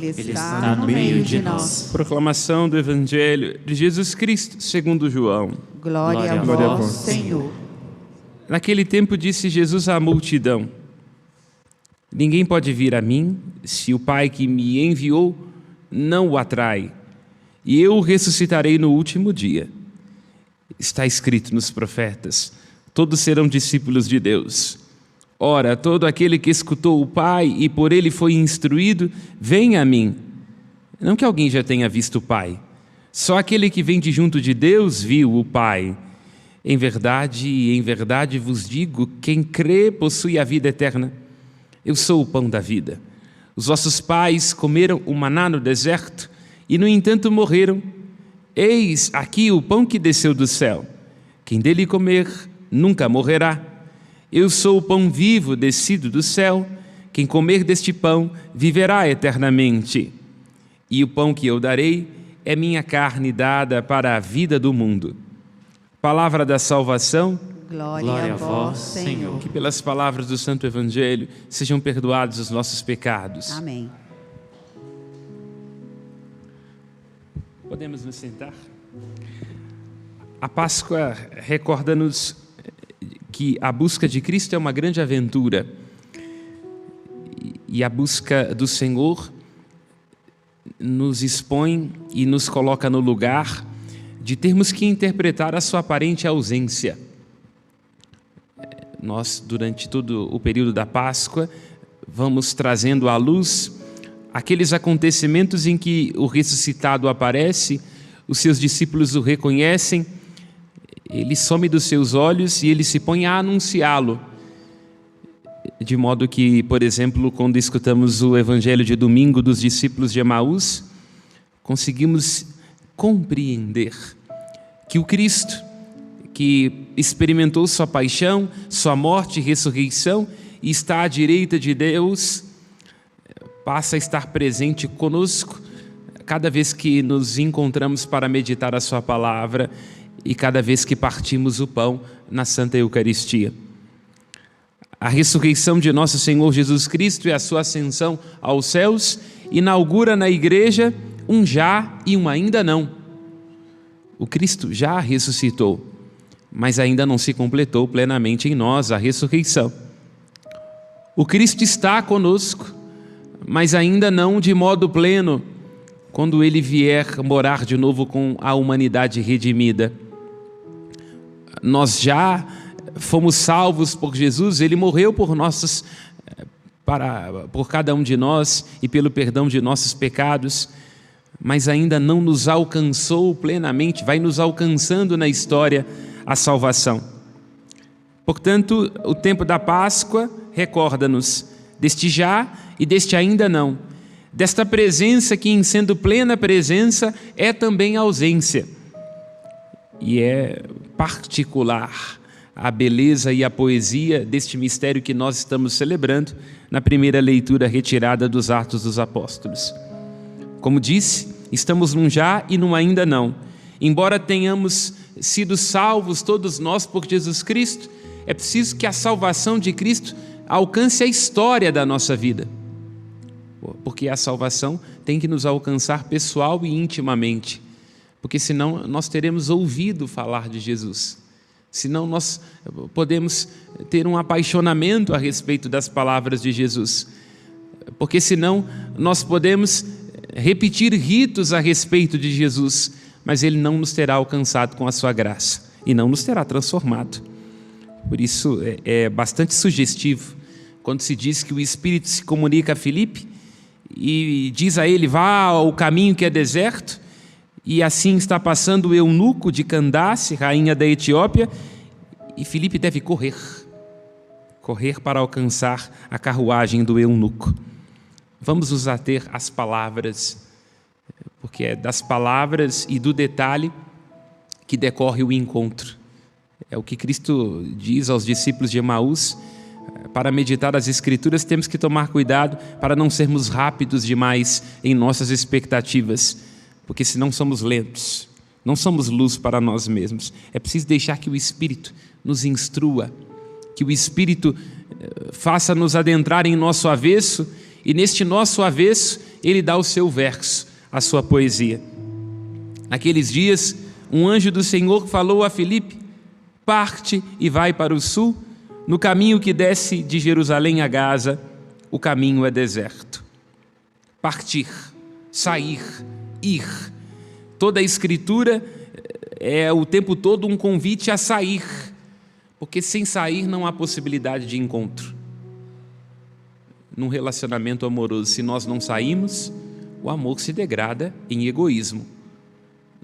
Ele está no meio de nós. Proclamação do Evangelho de Jesus Cristo, segundo João. Glória a vós, Senhor. Naquele tempo disse Jesus à multidão: Ninguém pode vir a mim se o Pai que me enviou não o atrai, e eu o ressuscitarei no último dia. Está escrito nos profetas: todos serão discípulos de Deus. Ora, todo aquele que escutou o Pai e por ele foi instruído, vem a mim. Não que alguém já tenha visto o Pai, só aquele que vem de junto de Deus viu o Pai. Em verdade vos digo, quem crê possui a vida eterna. Eu sou o pão da vida. Os vossos pais comeram o maná no deserto e, no entanto, morreram. Eis aqui o pão que desceu do céu. Quem dele comer nunca morrerá. Eu sou o pão vivo descido do céu. Quem comer deste pão viverá eternamente. E o pão que eu darei é minha carne dada para a vida do mundo. Palavra da salvação. Glória a vós, Senhor. Que pelas palavras do Santo Evangelho sejam perdoados os nossos pecados. Amém. Podemos nos sentar? A Páscoa recorda-nos que a busca de Cristo é uma grande aventura. E a busca do Senhor nos expõe e nos coloca no lugar de termos que interpretar a sua aparente ausência. Nós, durante todo o período da Páscoa, vamos trazendo à luz aqueles acontecimentos em que o ressuscitado aparece, os seus discípulos o reconhecem, ele some dos seus olhos e ele se põe a anunciá-lo. De modo que, por exemplo, quando escutamos o Evangelho de domingo dos discípulos de Emaús, conseguimos compreender que o Cristo, que experimentou sua paixão, sua morte e ressurreição e está à direita de Deus, passa a estar presente conosco cada vez que nos encontramos para meditar a sua palavra e cada vez que partimos o pão na Santa Eucaristia. A ressurreição de nosso Senhor Jesus Cristo e a sua ascensão aos céus inaugura na igreja um já e um ainda não. O Cristo já ressuscitou, mas ainda não se completou plenamente em nós a ressurreição. O Cristo está conosco, mas ainda não de modo pleno, quando Ele vier morar de novo com a humanidade redimida. Nós já fomos salvos por Jesus, Ele morreu por cada um de nós e pelo perdão de nossos pecados, mas ainda não nos alcançou plenamente, vai nos alcançando na história a salvação. Portanto, o tempo da Páscoa recorda-nos deste já e deste ainda não, desta presença que, em sendo plena presença, é também ausência. E é particular a beleza e a poesia deste mistério que nós estamos celebrando na primeira leitura retirada dos Atos dos Apóstolos. Como disse, estamos num já e num ainda não. Embora tenhamos sido salvos todos nós por Jesus Cristo, é preciso que a salvação de Cristo alcance a história da nossa vida. Porque a salvação tem que nos alcançar pessoal e intimamente. Porque senão nós teremos ouvido falar de Jesus. Senão nós podemos ter um apaixonamento a respeito das palavras de Jesus. Porque senão nós podemos repetir ritos a respeito de Jesus, mas Ele não nos terá alcançado com a sua graça e não nos terá transformado. Por isso é bastante sugestivo quando se diz que o Espírito se comunica a Filipe e diz a ele: vá ao caminho que é deserto, e assim está passando o eunuco de Candace, rainha da Etiópia, e Filipe deve correr para alcançar a carruagem do eunuco. Vamos nos ater às palavras, porque é das palavras e do detalhe que decorre o encontro. É o que Cristo diz aos discípulos de Emaús. Para meditar as Escrituras temos que tomar cuidado para não sermos rápidos demais em nossas expectativas, porque senão somos lentos, não somos luz para nós mesmos. É preciso deixar que o Espírito nos instrua, que o Espírito faça-nos adentrar em nosso avesso, e neste nosso avesso ele dá o seu verso, a sua poesia. Naqueles dias, um anjo do Senhor falou a Filipe: parte e vai para o sul, no caminho que desce de Jerusalém a Gaza, o caminho é deserto. Partir, sair, ir. Toda a Escritura é o tempo todo um convite a sair, porque sem sair não há possibilidade de encontro. Num relacionamento amoroso, se nós não saímos, o amor se degrada em egoísmo.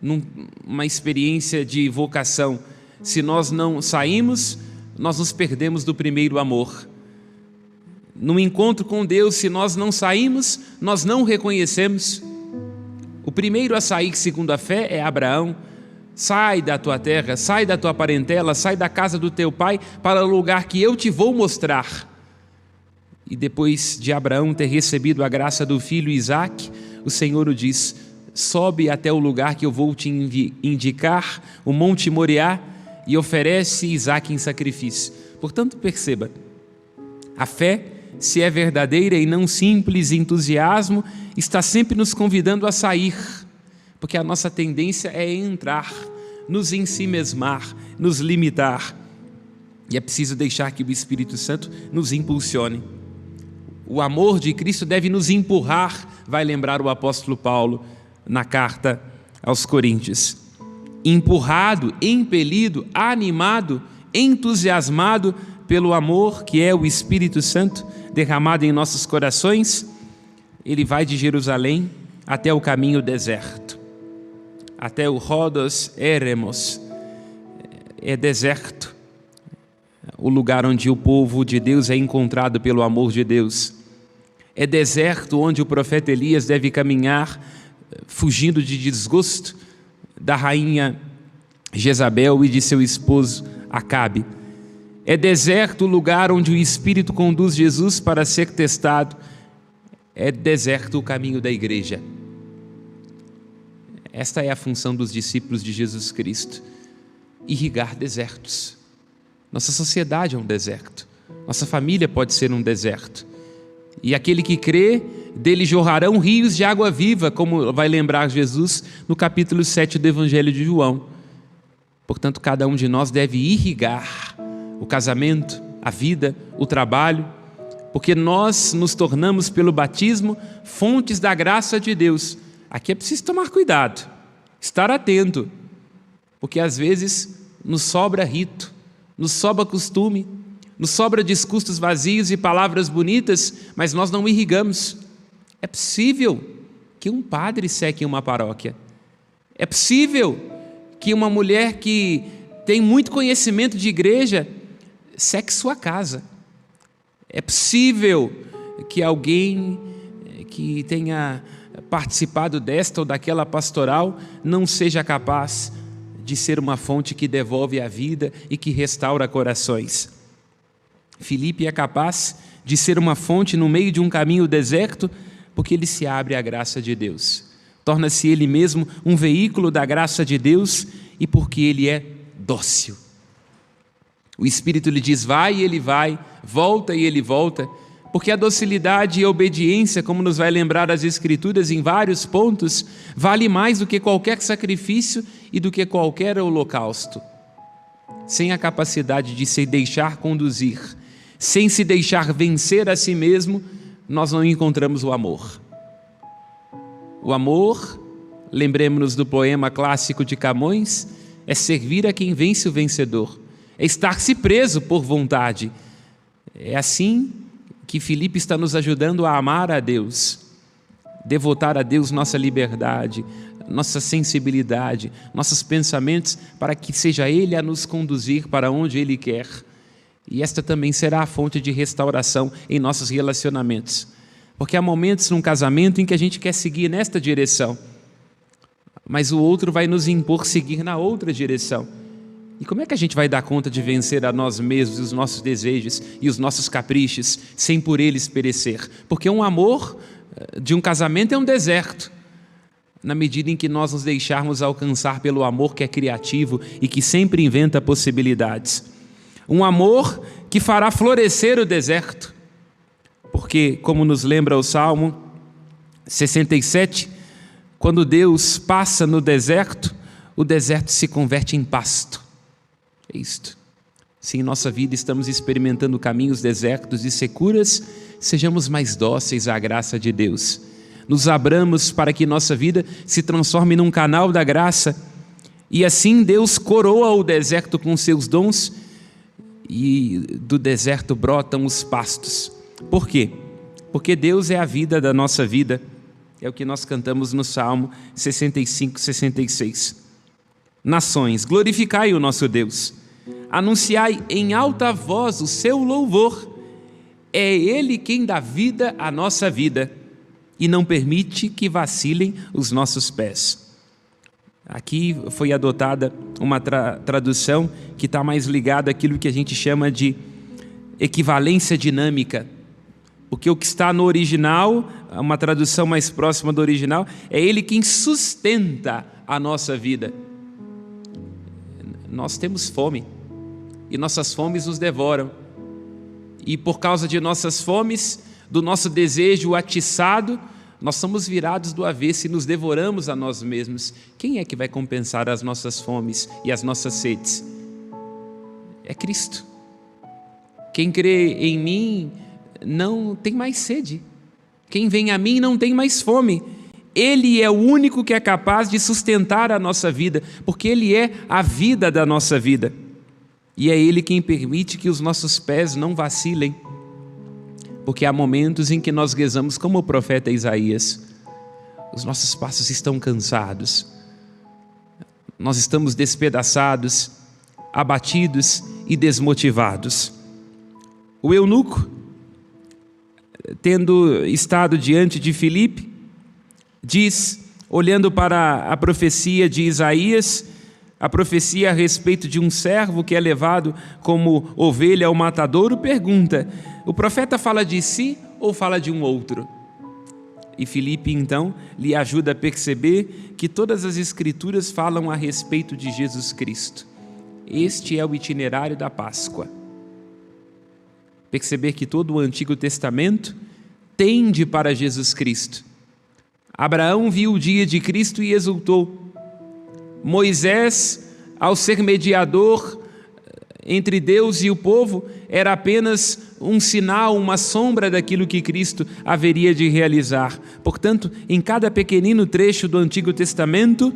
Numa experiência de vocação, se nós não saímos, nós nos perdemos do primeiro amor. Num encontro com Deus, se nós não saímos, nós não reconhecemos. O primeiro a sair segundo a fé é Abraão. Sai da tua terra, sai da tua parentela, sai da casa do teu pai para o lugar que eu te vou mostrar. E depois de Abraão ter recebido a graça do filho Isaque, o Senhor o diz: sobe até o lugar que eu vou te indicar, o Monte Moriá, e oferece Isaque em sacrifício. Portanto, perceba, a fé, se é verdadeira e não simples entusiasmo, está sempre nos convidando a sair, porque a nossa tendência é entrar, nos ensimesmar, nos limitar. E é preciso deixar que o Espírito Santo nos impulsione. O amor de Cristo deve nos empurrar, vai lembrar o apóstolo Paulo na carta aos Coríntios. Empurrado, impelido, animado, entusiasmado pelo amor que é o Espírito Santo derramado em nossos corações, ele vai de Jerusalém até o caminho deserto, até o Rhodos Eremos. É deserto, o lugar onde o povo de Deus é encontrado pelo amor de Deus. É deserto onde o profeta Elias deve caminhar, fugindo de desgosto da rainha Jezabel e de seu esposo Acabe. É deserto o lugar onde o Espírito conduz Jesus para ser testado. É deserto o caminho da igreja. Esta é a função dos discípulos de Jesus Cristo: irrigar desertos. Nossa sociedade é um deserto, nossa família pode ser um deserto, e aquele que crê, dele jorrarão rios de água viva, como vai lembrar Jesus no capítulo 7 do Evangelho de João. Portanto, cada um de nós deve irrigar o casamento, a vida, o trabalho, porque nós nos tornamos pelo batismo fontes da graça de Deus. Aqui é preciso tomar cuidado, estar atento, porque às vezes nos sobra rito, nos sobra costume, nos sobra discursos vazios e palavras bonitas, mas nós não irrigamos. É possível que um padre seque uma paróquia. É possível que uma mulher que tem muito conhecimento de igreja seque sua casa. É possível que alguém que tenha participado desta ou daquela pastoral não seja capaz de ser uma fonte que devolve a vida e que restaura corações. Filipe é capaz de ser uma fonte no meio de um caminho deserto, porque ele se abre à graça de Deus. Torna-se ele mesmo um veículo da graça de Deus e porque ele é dócil. O Espírito lhe diz: vai, e ele vai, volta, e ele volta, porque a docilidade e a obediência, como nos vai lembrar as Escrituras em vários pontos, vale mais do que qualquer sacrifício e do que qualquer holocausto. Sem a capacidade de se deixar conduzir, sem se deixar vencer a si mesmo, nós não encontramos o amor. O amor, lembremos-nos do poema clássico de Camões, é servir a quem vence o vencedor, é estar-se preso por vontade. É assim que Filipe está nos ajudando a amar a Deus, devotar a Deus nossa liberdade, nossa sensibilidade, nossos pensamentos, para que seja Ele a nos conduzir para onde Ele quer. E esta também será a fonte de restauração em nossos relacionamentos. Porque há momentos num casamento em que a gente quer seguir nesta direção, mas o outro vai nos impor seguir na outra direção. E como é que a gente vai dar conta de vencer a nós mesmos, os nossos desejos e os nossos caprichos, sem por eles perecer? Porque um amor de um casamento é um deserto, na medida em que nós nos deixarmos alcançar pelo amor que é criativo e que sempre inventa possibilidades. Um amor que fará florescer o deserto, porque, como nos lembra o Salmo, 67, quando Deus passa no deserto, o deserto se converte em pasto. É isto. Se em nossa vida estamos experimentando caminhos desertos e securas, sejamos mais dóceis à graça de Deus. Nos abramos para que nossa vida se transforme num canal da graça, e assim Deus coroa o deserto com seus dons, e do deserto brotam os pastos. Por quê? Porque Deus é a vida da nossa vida. É o que nós cantamos no Salmo 65, 66. Nações, glorificai o nosso Deus. Anunciai em alta voz o seu louvor. É Ele quem dá vida à nossa vida e não permite que vacilem os nossos pés. Aqui foi adotada uma tradução que está mais ligada àquilo que a gente chama de equivalência dinâmica. Porque o que está no original, uma tradução mais próxima do original, é Ele quem sustenta a nossa vida. Nós temos fome, e nossas fomes nos devoram. E por causa de nossas fomes, do nosso desejo atiçado, nós somos virados do avesso e nos devoramos a nós mesmos. Quem é que vai compensar as nossas fomes e as nossas sedes? É Cristo. Quem crê em mim não tem mais sede. Quem vem a mim não tem mais fome. Ele é o único que é capaz de sustentar a nossa vida, porque Ele é a vida da nossa vida. E é Ele quem permite que os nossos pés não vacilem. Porque há momentos em que nós rezamos como o profeta Isaías. Os nossos passos estão cansados. Nós estamos despedaçados, abatidos e desmotivados. O eunuco, tendo estado diante de Filipe, diz, olhando para a profecia de Isaías, a profecia a respeito de um servo que é levado como ovelha ao matadouro, pergunta: o profeta fala de si ou fala de um outro? E Filipe então lhe ajuda a perceber que todas as escrituras falam a respeito de Jesus Cristo. Este é o itinerário da Páscoa. Perceber que todo o Antigo Testamento tende para Jesus Cristo. Abraão viu o dia de Cristo e exultou. Moisés, ao ser mediador entre Deus e o povo, era apenas um sinal, uma sombra daquilo que Cristo haveria de realizar. Portanto, em cada pequenino trecho do Antigo Testamento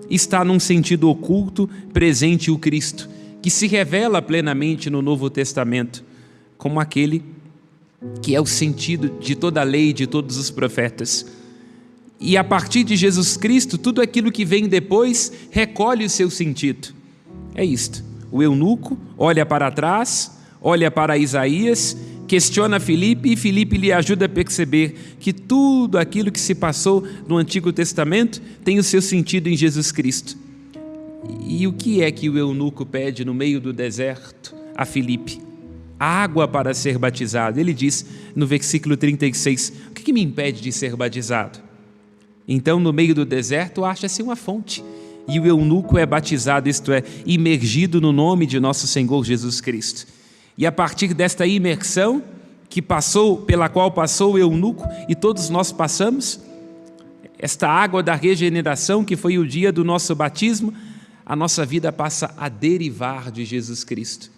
está num sentido oculto presente o Cristo, que se revela plenamente no Novo Testamento, como aquele que é o sentido de toda a lei e de todos os profetas. E a partir de Jesus Cristo, tudo aquilo que vem depois recolhe o seu sentido. É isto. O eunuco olha para trás, olha para Isaías, questiona Filipe e Filipe lhe ajuda a perceber que tudo aquilo que se passou no Antigo Testamento tem o seu sentido em Jesus Cristo. E o que é que o eunuco pede no meio do deserto a Filipe? Água para ser batizado. Ele diz no versículo 36, o que me impede de ser batizado? Então, no meio do deserto, acha-se uma fonte, e o eunuco é batizado, isto é, imergido no nome de nosso Senhor Jesus Cristo. E a partir desta imersão, pela qual passou o eunuco, e todos nós passamos, esta água da regeneração, que foi o dia do nosso batismo, a nossa vida passa a derivar de Jesus Cristo.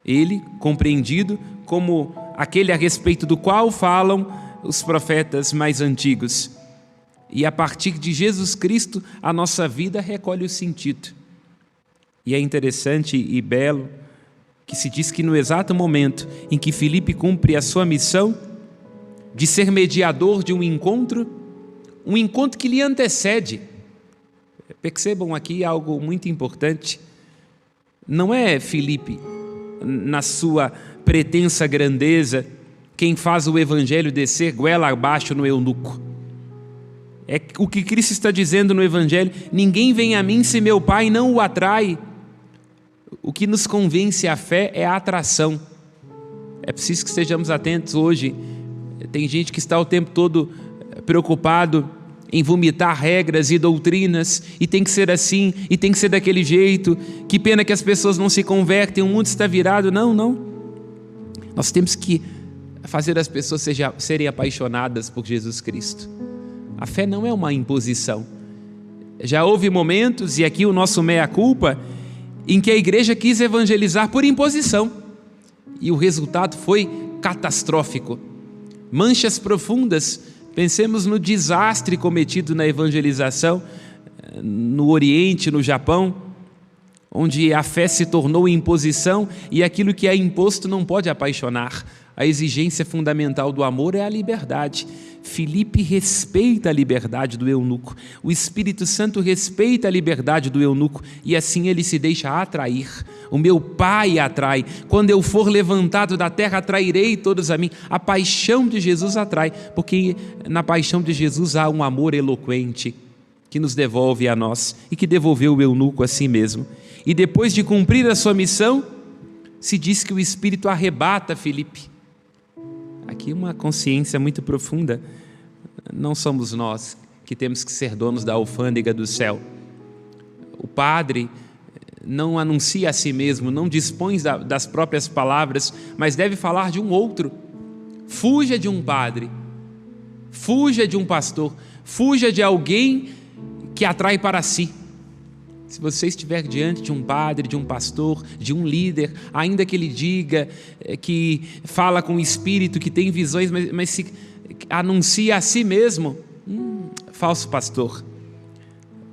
Ele, compreendido como aquele a respeito do qual falam os profetas mais antigos. E a partir de Jesus Cristo, a nossa vida recolhe o sentido. E é interessante e belo que se diz que no exato momento em que Filipe cumpre a sua missão de ser mediador de um encontro que lhe antecede. Percebam aqui algo muito importante. Não é Filipe, na sua pretensa grandeza, quem faz o evangelho descer goela abaixo no eunuco. É o que Cristo está dizendo no Evangelho: ninguém vem a mim se meu Pai não o atrai. O que nos convence à fé é a atração. É preciso que estejamos atentos hoje. Tem gente que está o tempo todo preocupado em vomitar regras e doutrinas, e tem que ser assim, e tem que ser daquele jeito. Que pena que as pessoas não se convertem, o mundo está virado. Não. Nós temos que fazer as pessoas serem apaixonadas por Jesus Cristo. A fé não é uma imposição. Já houve momentos, e aqui o nosso meia-culpa, em que a igreja quis evangelizar por imposição, e o resultado foi catastrófico. Manchas profundas. Pensemos no desastre cometido na evangelização no Oriente, no Japão, onde a fé se tornou imposição e aquilo que é imposto não pode apaixonar. A exigência fundamental do amor é a liberdade. Filipe respeita a liberdade do eunuco. O Espírito Santo respeita a liberdade do eunuco e assim ele se deixa atrair. O meu Pai atrai. Quando eu for levantado da terra, atrairei todos a mim. A paixão de Jesus atrai, porque na paixão de Jesus há um amor eloquente que nos devolve a nós e que devolveu o eunuco a si mesmo. E depois de cumprir a sua missão, se diz que o Espírito arrebata Filipe. Aqui uma consciência muito profunda. Não somos nós que temos que ser donos da alfândega do céu. O padre não anuncia a si mesmo, não dispõe das próprias palavras, mas deve falar de um outro. Fuja de um padre, fuja de um pastor, fuja de alguém que atrai para si. Se você estiver diante de um padre, de um pastor, de um líder, ainda que ele diga que fala com o Espírito, que tem visões, mas se anuncia a si mesmo, falso pastor.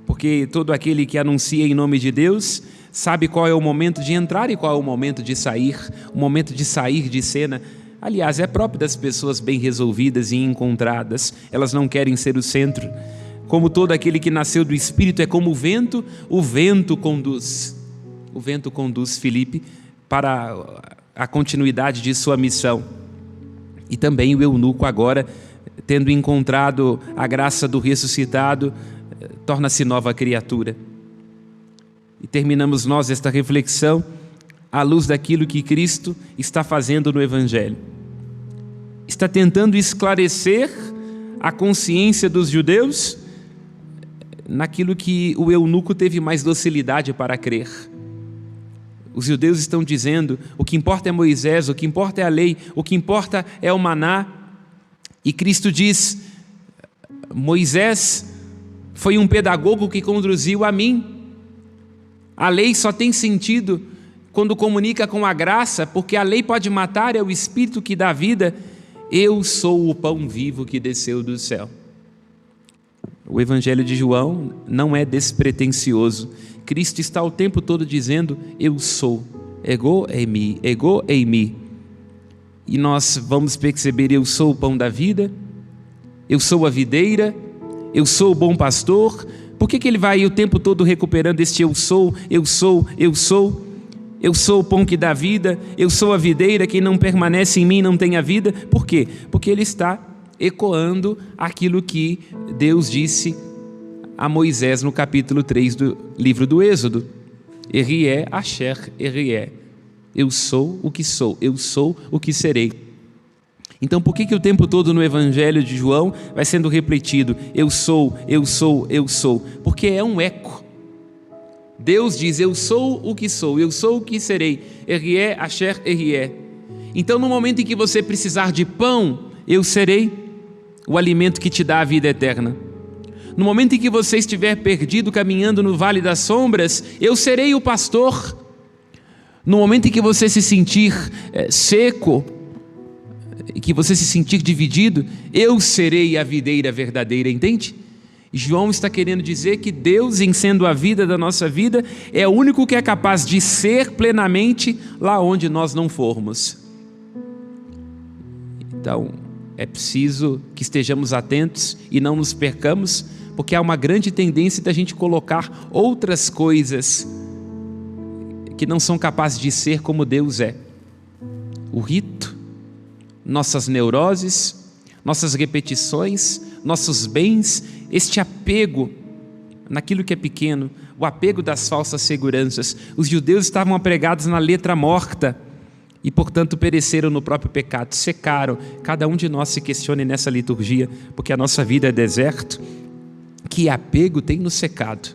Porque todo aquele que anuncia em nome de Deus sabe qual é o momento de entrar e qual é o momento de sair, o momento de sair de cena. Aliás, é próprio das pessoas bem resolvidas e encontradas, elas não querem ser o centro. Como todo aquele que nasceu do Espírito é como o vento conduz. O vento conduz Filipe para a continuidade de sua missão. E também o eunuco agora, tendo encontrado a graça do ressuscitado, torna-se nova criatura. E terminamos nós esta reflexão à luz daquilo que Cristo está fazendo no Evangelho. Está tentando esclarecer a consciência dos judeus naquilo que o eunuco teve mais docilidade para crer. Os judeus estão dizendo, o que importa é Moisés, o que importa é a lei, o que importa é o maná. E Cristo diz, Moisés foi um pedagogo que conduziu a mim. A lei só tem sentido quando comunica com a graça, porque a lei pode matar, é o Espírito que dá vida. Eu sou o pão vivo que desceu do céu. O Evangelho de João não é despretensioso. Cristo está o tempo todo dizendo, eu sou, ego eimi. E nós vamos perceber, eu sou o pão da vida, eu sou a videira, eu sou o bom pastor. Por que ele vai o tempo todo recuperando este eu sou, eu sou, eu sou? Eu sou o pão que dá vida, eu sou a videira, quem não permanece em mim não tem a vida. Por quê? Porque ele está ecoando aquilo que Deus disse a Moisés no capítulo 3 do livro do Êxodo. Erié, Asher, Erié. Eu sou o que sou, eu sou o que serei. Então por que o tempo todo no Evangelho de João vai sendo repetido, eu sou, eu sou, eu sou? Porque é um eco. Deus diz, eu sou o que sou, eu sou o que serei. Erié, Asher, Erié. Então no momento em que você precisar de pão, eu serei o alimento que te dá a vida eterna. No momento em que você estiver perdido, caminhando no vale das sombras, eu serei o pastor. No momento em que você se sentir seco, e que você se sentir dividido, eu serei a videira verdadeira, entende? João está querendo dizer que Deus, em sendo a vida da nossa vida, é o único que é capaz de ser plenamente lá onde nós não formos. Então, é preciso que estejamos atentos e não nos percamos, porque há uma grande tendência da gente colocar outras coisas que não são capazes de ser como Deus é. O rito, nossas neuroses, nossas repetições, nossos bens, este apego naquilo que é pequeno, o apego das falsas seguranças. Os judeus estavam apregados na letra morta e, portanto, pereceram no próprio pecado, secaram. Cada um de nós se questione nessa liturgia, porque a nossa vida é deserto. Que apego tem nos secado?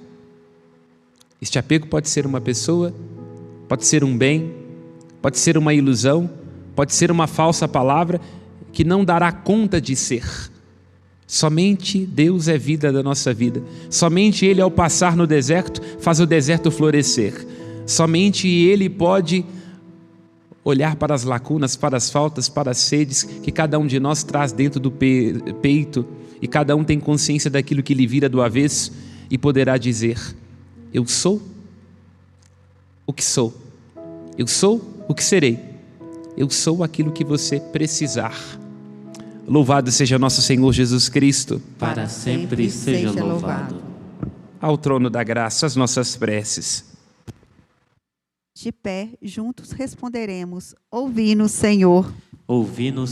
Este apego pode ser uma pessoa, pode ser um bem, pode ser uma ilusão, pode ser uma falsa palavra que não dará conta de ser. Somente Deus é vida da nossa vida. Somente Ele, ao passar no deserto, faz o deserto florescer. Somente Ele pode olhar para as lacunas, para as faltas, para as sedes que cada um de nós traz dentro do peito, e cada um tem consciência daquilo que lhe vira do avesso, e poderá dizer: eu sou o que sou, eu sou o que serei, eu sou aquilo que você precisar. Louvado seja nosso Senhor Jesus Cristo. Para sempre seja louvado. Ao trono da graça, as nossas preces. De pé, juntos responderemos: ouvi-nos, Senhor. Ouvi-nos,